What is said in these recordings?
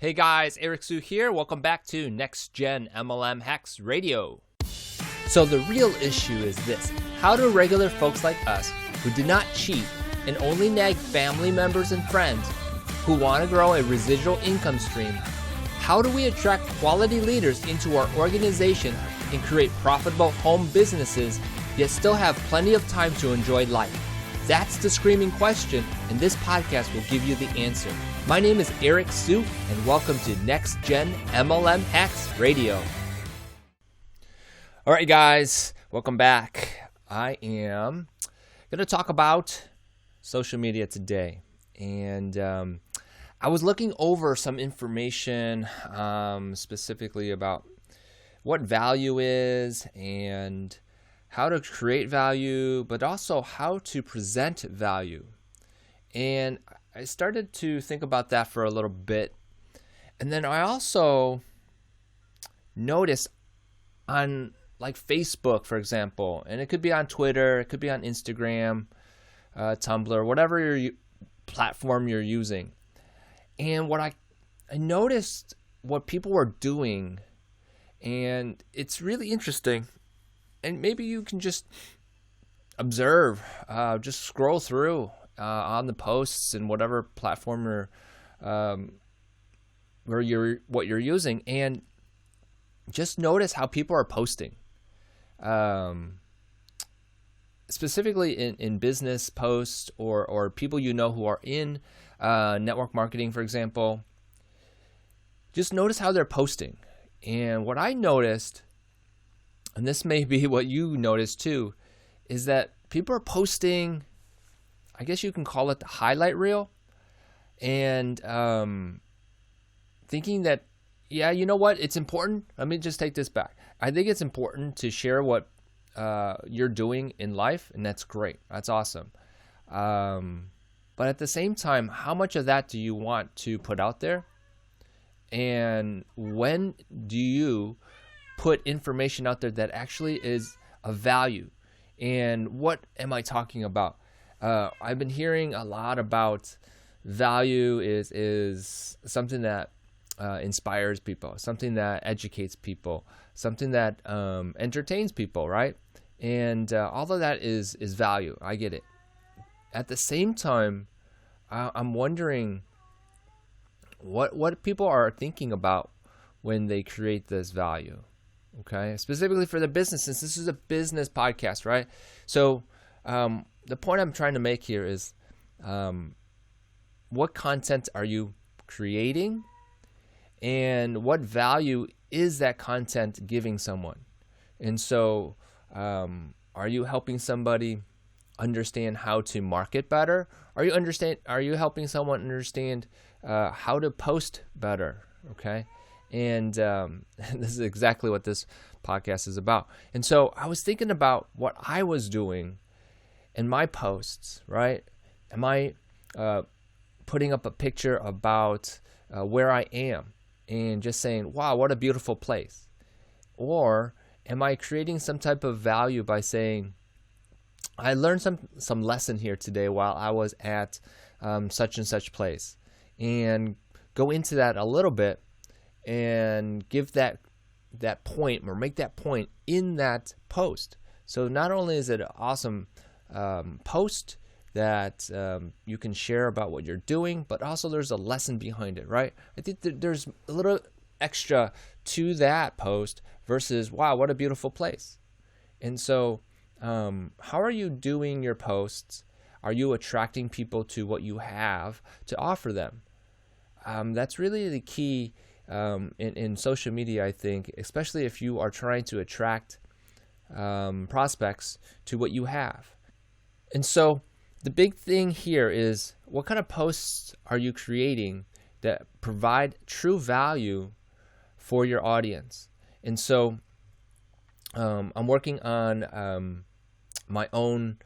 Hey guys, Eric Su here. Welcome back to Next Gen MLM Hacks Radio. So the real issue is this. How do regular folks like us who did not cheat and only nag family members and friends who want to grow a residual income stream, how do we attract quality leaders into our organization and create profitable home businesses, yet still have plenty of time to enjoy life? That's the screaming question, and this podcast will give you the answer. My name is Eric Su, and welcome to Next Gen MLM Hacks Radio. All right, guys, welcome back. I am going to talk about social media today, and I was looking over some information specifically about what value is and how to create value, but also how to present value. And I started to think about that for a little bit. And then I also noticed on like Facebook, for example, and it could be on Twitter, it could be on Instagram, Tumblr, whatever your platform you're using. And what I noticed what people were doing, and it's really interesting. And maybe you can just observe, just scroll through on the posts and whatever platform what you're using, and just notice how people are posting. Specifically in business posts or people you know who are in network marketing, for example. Just notice how they're posting. And what I noticed, and this may be what you noticed too, is that people are posting, I guess you can call it the highlight reel, and thinking that, yeah, you know what, it's important. Let me just take this back. I think it's important to share what you're doing in life, and that's great. That's awesome. But at the same time, how much of that do you want to put out there? And when do you put information out there that actually is of value? And what am I talking about? I've been hearing a lot about value is something that inspires people, something that educates people, something that entertains people, right? And all of that is value. I get it. At the same time, I'm wondering what people are thinking about when they create this value. Okay, specifically for the business, since this is a business podcast, right? So the point I'm trying to make here is what content are you creating, and what value is that content giving someone? And so are you helping somebody understand how to market better? Are you helping someone understand how to post better? Okay. And this is exactly what this podcast is about. And so I was thinking about what I was doing in my posts, right? Am I putting up a picture about where I am and just saying, wow, what a beautiful place? Or am I creating some type of value by saying, I learned some lesson here today while I was at such and such place, and go into that a little bit and give that point, or make that point in that post. So not only is it an awesome post that you can share about what you're doing, but also there's a lesson behind it, right? I think that there's a little extra to that post versus, wow, what a beautiful place. And so how are you doing your posts? Are you attracting people to what you have to offer them? That's really the key in social media, I think, especially if you are trying to attract prospects to what you have. And so the big thing here is, what kind of posts are you creating that provide true value for your audience? And so I'm working on my own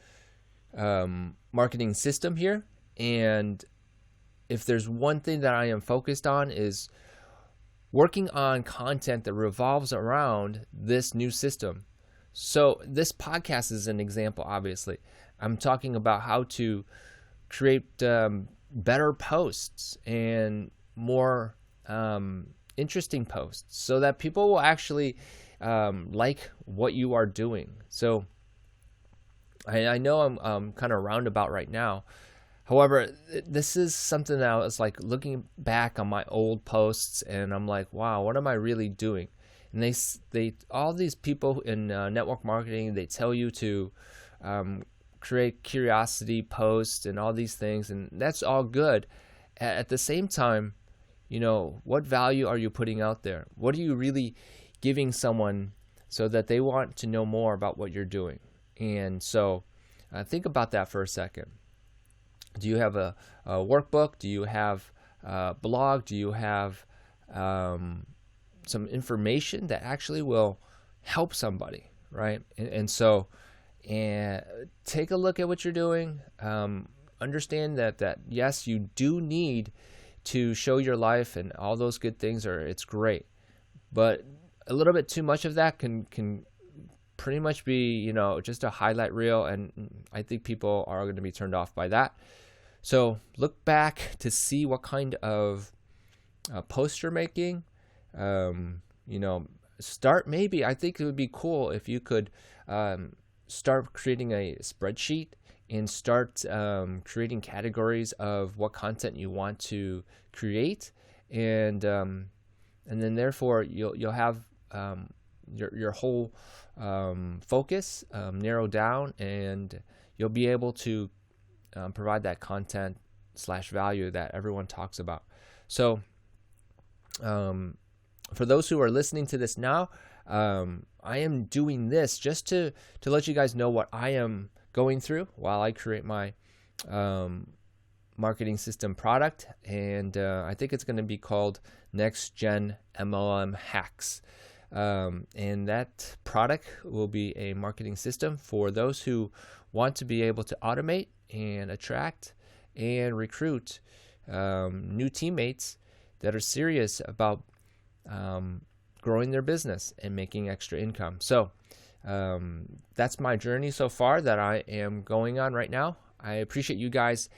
marketing system here, and if there's one thing that I am focused on is working on content that revolves around this new system. So this podcast is an example, obviously. I'm talking about how to create better posts and more interesting posts so that people will actually like what you are doing. So I know I'm kind of roundabout right now. However, this is something that I was like looking back on my old posts, and I'm like, wow, what am I really doing? And they all these people in network marketing, they tell you to create curiosity posts and all these things, and that's all good. At the same time, what value are you putting out there? What are you really giving someone so that they want to know more about what you're doing? And so think about that for a second. Do you have a workbook? Do you have a blog? Do you have some information that actually will help somebody, right? And so take a look at what you're doing. Understand that yes, you do need to show your life and all those good things it's great, but a little bit too much of that can pretty much be just a highlight reel, and I think people are going to be turned off by that. So look back to see what kind of post you're making. Start, maybe I think it would be cool if you could start creating a spreadsheet and start creating categories of what content you want to create, and then therefore you'll have your whole focus narrowed down, and you'll be able to provide that content / value that everyone talks about. So for those who are listening to this now, I am doing this just to let you guys know what I am going through while I create my marketing system product, and I think it's going to be called Next Gen MLM Hacks. And that product will be a marketing system for those who want to be able to automate and attract and recruit new teammates that are serious about growing their business and making extra income. So that's my journey so far that I am going on right now. I appreciate you guys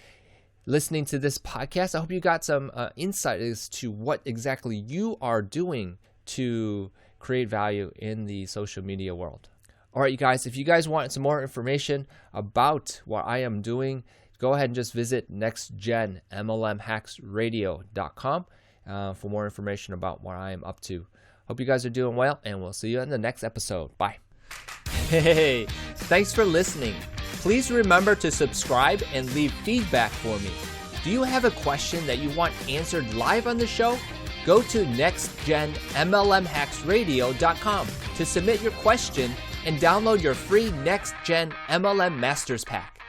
listening to this podcast. I hope you got some insight as to what exactly you are doing to create value in the social media world. All right, you guys, if you guys want some more information about what I am doing, go ahead and just visit nextgenmlmhacksradio.com for more information about what I am up to. Hope you guys are doing well, and we'll see you in the next episode. Bye. Hey, thanks for listening. Please remember to subscribe and leave feedback for me. Do you have a question that you want answered live on the show? Go to nextgenmlmhacksradio.com to submit your question and download your free Next Gen MLM Masters Pack.